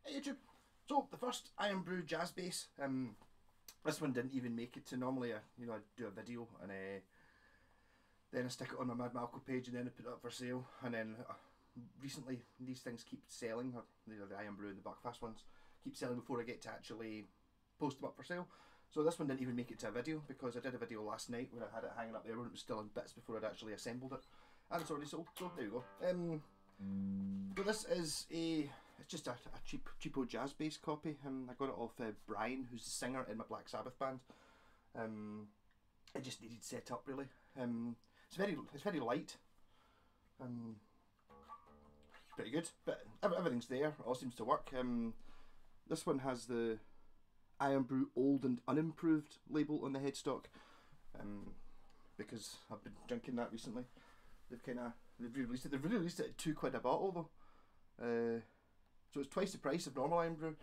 Hey YouTube. So the first Irn-Bru jazz bass, this one didn't even make it to. Normally I do a video and then I stick it on my Mad Malco page and then I put it up for sale, and then recently these things keep selling, the Irn-Bru and the Buckfast ones keep selling before I get to actually post them up for sale. So this one didn't even make it to a video because I did a video last night where I had it hanging up there when it was still in bits before I'd actually assembled it, and it's already sold, so there you go. So this is it's just a cheapo jazz bass copy. I got it off Brian, who's the singer in my Black Sabbath band. It just needed set up really. It's very light. Pretty good, but everything's there. It all seems to work. This one has the Irn-Bru Old and Unimproved label on the headstock, because I've been drinking that recently. They've re-released it. They've re-released it at £2 a bottle though, so it's twice the price of normal Irn-Bru,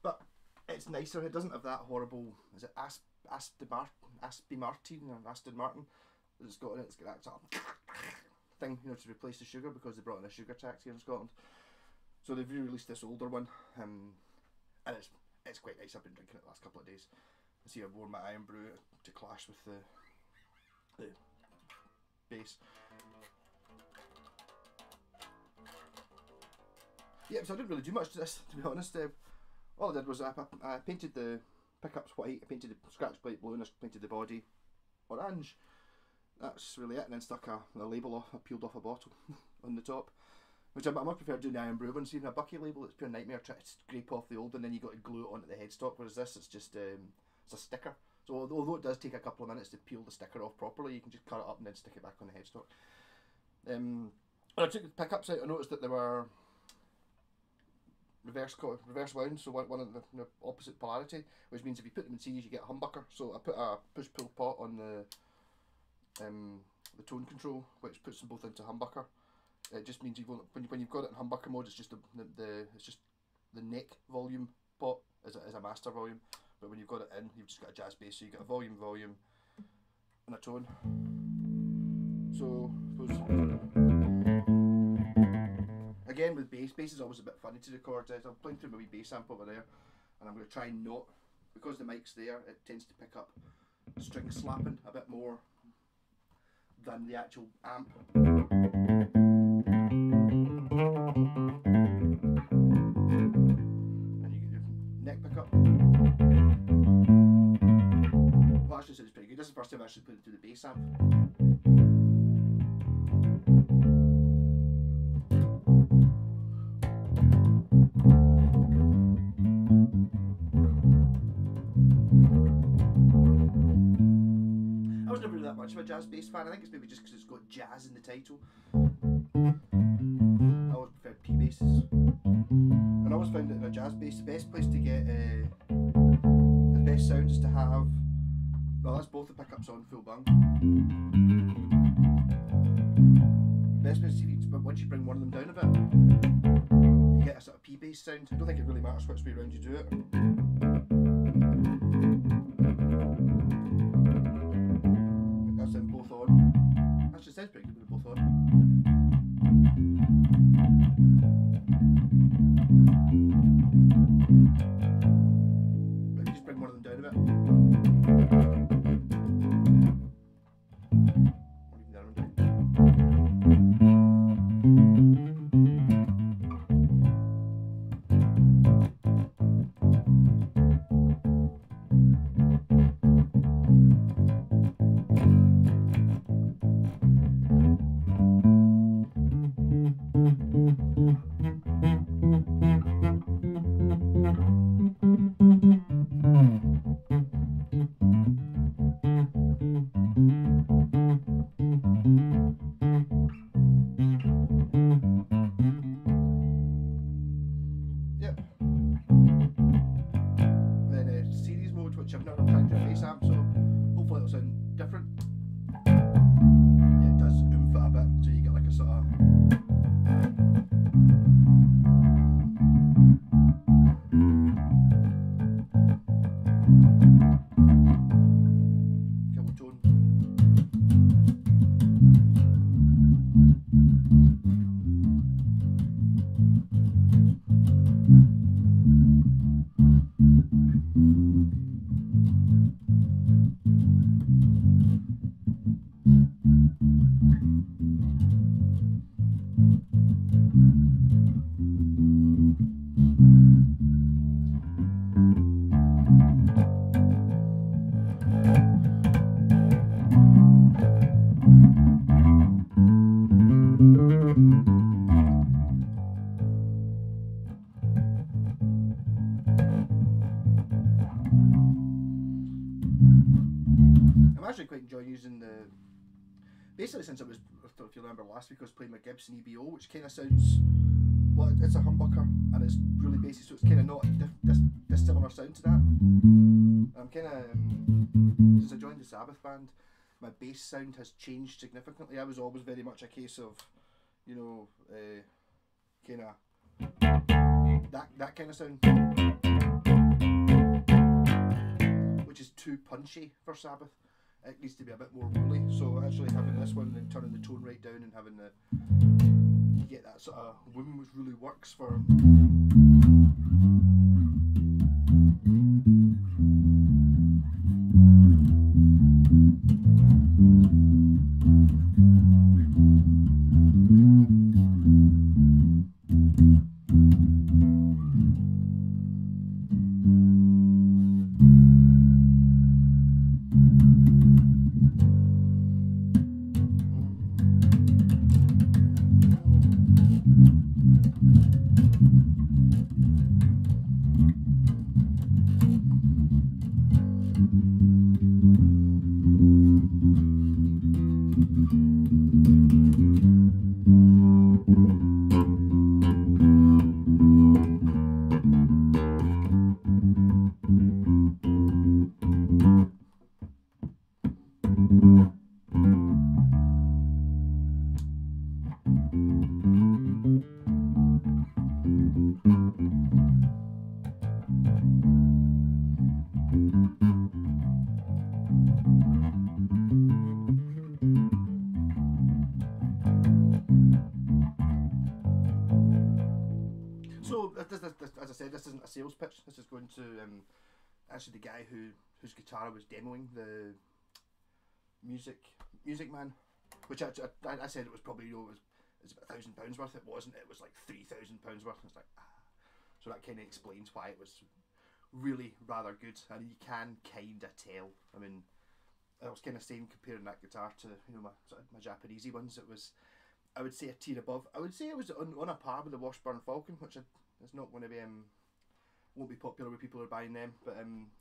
but it's nicer. It doesn't have that horrible, is it Aston Martin that it's got in it. It's got that sort of thing, to replace the sugar, because they brought in a sugar tax here in Scotland. So they've re-released this older one, and it's quite nice. I've been drinking it the last couple of days. I see I've worn my Irn-Bru to clash with the bass. Yeah, so I didn't really do much to this, to be honest. All I did was I painted the pickups white, I painted the scratch plate blue, and I painted the body orange. That's really it, and then stuck a label off, I peeled off a bottle on the top, which I much prefer doing the Irn-Bru one. Seeing a Bucky label, it's pure nightmare trying to scrape off the old, and then you got to glue it onto the headstock, whereas this, it's just it's a sticker. So although it does take a couple of minutes to peel the sticker off properly, you can just cut it up and then stick it back on the headstock. When I took the pickups out, I noticed that they were reverse wound, so one of the opposite polarity, which means if you put them in series you get a humbucker. So I put a push-pull pot on the tone control, which puts them both into humbucker. It just means when you've got it in humbucker mode, it's just the neck volume pot is a master volume, but when you've got it in, you've just got a jazz bass, so you get a volume, and a tone. So again, with bass is always a bit funny to record. I'm playing through my wee bass amp over there, and I'm going to try and not, because the mic's there, it tends to pick up string slapping a bit more than the actual amp. And you get your neck pickup. Well, actually, it's pretty good. This is the first time I actually put it through the bass amp. I was never really that much of a jazz bass fan. I think it's maybe just because it's got jazz in the title. I always preferred P basses, and I always found that in a jazz bass, the best place to get the best sound is to have, well, that's both the pickups on full bung. The best place to see, but once you bring one of them down a bit, you get a sort of P bass sound. I don't think it really matters which way around you do it. That's them both on. Actually, sounds pretty good with both on. But if you just bring one of them down a bit, or even the other one down. Yep. Then series mode, which I've never tried to bass amp, so hopefully it'll sound different. Yeah, it does oomph it a bit, so you get like a sort of double tone. I'm actually quite enjoying using the. Basically, since I don't know if you remember last week, I was playing my Gibson EBO, which kind of sounds. Well, it's a humbucker and it's really bassy, so it's kind of not a similar sound to that. I'm kind of. Since I joined the Sabbath band, my bass sound has changed significantly. I was always very much a case of, you know, kind of. That kind of sound. Which is too punchy for Sabbath. It needs to be a bit more woolly. So actually having this one and turning the tone right down and having the you get that sort of woom, which really works for. So, as I said, this isn't a sales pitch. This is going to actually the guy whose guitar I was demoing, the Music Man, which I said it was probably, you know, it was about £1,000 worth. It wasn't. It was like £3,000 worth. It's like so that kind of explains why it was really rather good, and you can kind of tell. I mean, I was kind of saying comparing that guitar to, you know, my Japanesey ones. It was, I would say, a tier above. I would say it was on a par with the Washburn Falcon, which is not going to be won't be popular with people who are buying them,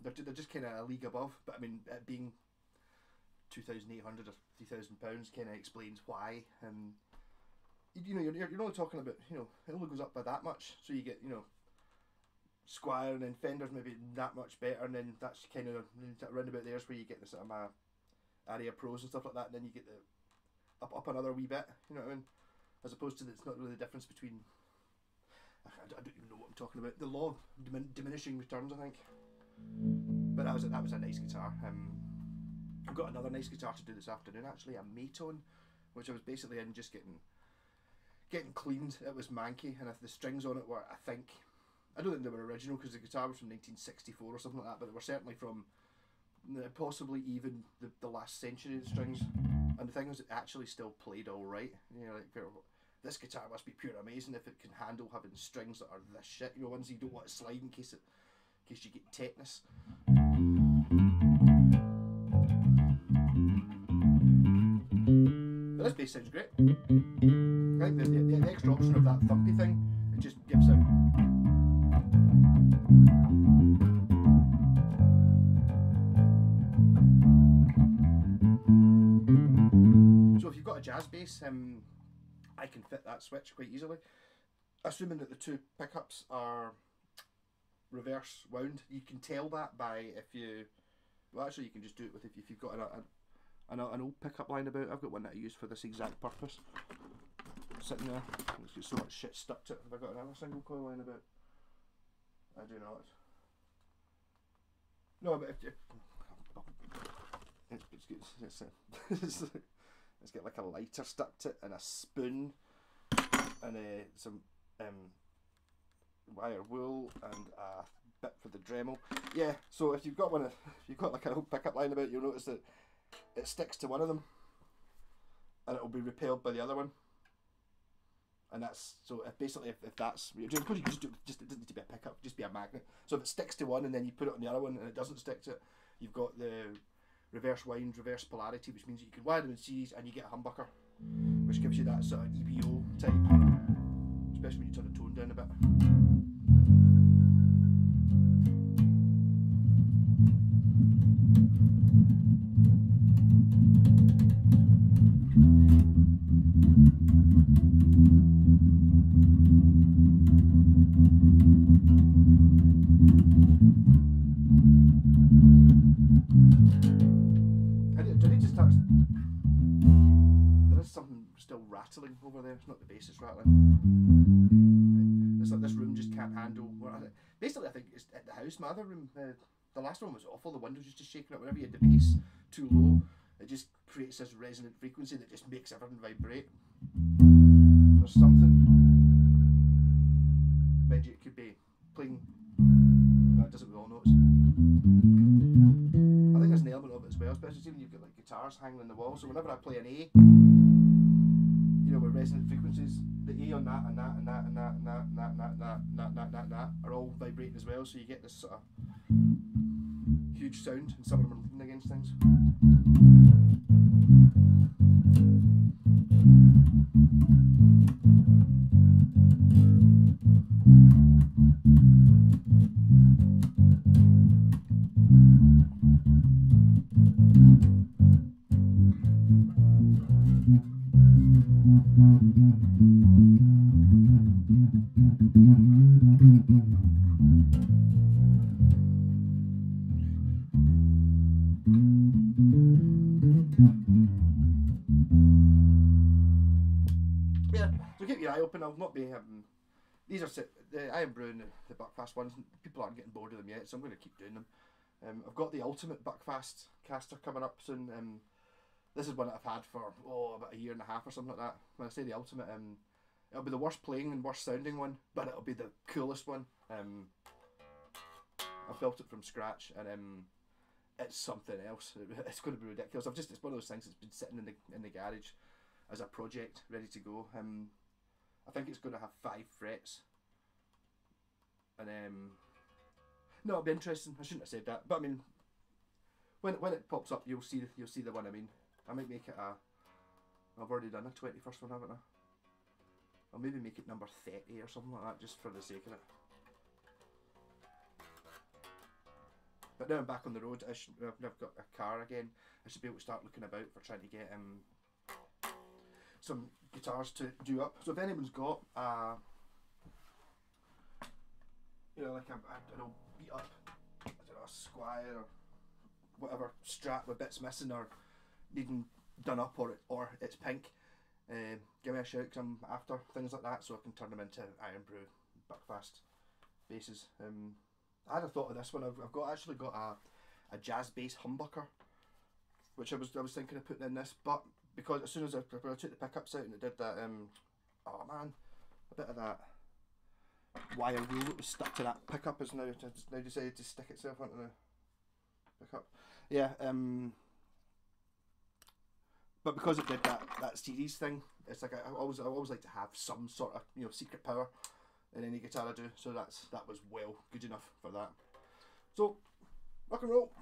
but they're just kind of a league above. But I mean, it being £2,800 or £3,000 kind of explains why. You know, you're only talking about, you know, it only goes up by that much, so you get, you know, Squire and then Fender's maybe that much better, and then that's kind of around about there's where you get the sort of my Aria Pros and stuff like that, and then you get the up another wee bit, you know what I mean? As opposed to it's not really the difference between. I don't even know what I'm talking about. The law of diminishing returns, I think. But that was a nice guitar. I've got another nice guitar to do this afternoon, actually, a Maytone, which I was basically in just getting cleaned. It was manky, and the strings on it were, I don't think they were original because the guitar was from 1964 or something like that, but they were certainly from possibly even the last century, the strings. And the thing was, it actually still played all right. You know, like, this guitar must be pure amazing if it can handle having strings that are this shit. You know, ones you don't want to slide in case you get tetanus. But this bass sounds great. I think the extra option of that thumpy thing, it just gives out. So if you've got a jazz bass, I can fit that switch quite easily. Assuming that the two pickups are reverse wound, you can tell that by well, actually you can just do it with if you've got an old pickup lying about. I've got one that I use for this exact purpose. Sitting there, there's got so much shit stuck to it. Have I got another single coil lying about? I do not. No, but it's got like a lighter stuck to it and a spoon and some wire wool and a bit for the Dremel. Yeah, so if you've got like an old pickup lying about, you'll notice that it sticks to one of them and it'll be repelled by the other one. And that's so if basically if that's what you're doing, because you can just do just it doesn't need to be a pickup, just be a magnet. So if it sticks to one and then you put it on the other one and it doesn't stick to it, you've got the reverse wind, reverse polarity, which means you can wire them in series and you get a humbucker, which gives you that sort of EBO type, especially when you turn the tone down a bit. Still rattling over there. It's not the bass that's rattling. It's like this room just can't handle. Basically, I think it's at the house. My other room, the last one was awful. The windows used to shaking up whenever you had the bass too low. It just creates this resonant frequency that just makes everything vibrate. There's something. Mind you, it could be playing. No, it does it with all notes. I think there's an element of it as well, especially when you've got like guitars hanging on the wall. So whenever I play an A, you know, with resonant frequencies, the A on that and that and that and that and that and that and that and that are all vibrating as well, so you get this sort of huge sound, and some of them are leaning against things. Yeah, so keep your eye open. I'll not be these are the Irn-Bru and the Buckfast ones. People aren't getting bored of them yet, so I'm going to keep doing them. I've got the ultimate Buckfast caster coming up soon. This is one that I've had for about a year and a half or something like that. When I say the ultimate, it'll be the worst playing and worst sounding one, but it'll be the coolest one. I've built it from scratch, and it's something else. It's going to be ridiculous. It's one of those things that's been sitting in the garage as a project ready to go. I think it's going to have 5 frets, and no, it'll be interesting. I shouldn't have said that, but I mean, when it pops up, you'll see the one I mean. I might make it I've already done a 21st one, haven't I? I'll maybe make it number 30 or something like that, just for the sake of it. But now I'm back on the road. I've got a car again. I should be able to start looking about for trying to get some guitars to do up. So if anyone's got you know, like I don't know, beat up, I don't know, a Squire or whatever Strat with bits missing or needing done up, or it's pink, give me a shout, because I'm after things like that, so I can turn them into Irn-Bru Buckfast basses. I had a thought of this one. I've actually got a jazz bass humbucker, which I was thinking of putting in this, but because as soon as I took the pickups out and it did that, oh man, a bit of that wire wheel that was stuck to that pickup has now decided to stick itself onto the pickup. Yeah, but because it did that series thing, it's like I always like to have some sort of, you know, secret power in any guitar I do. So that was well good enough for that. So rock and roll.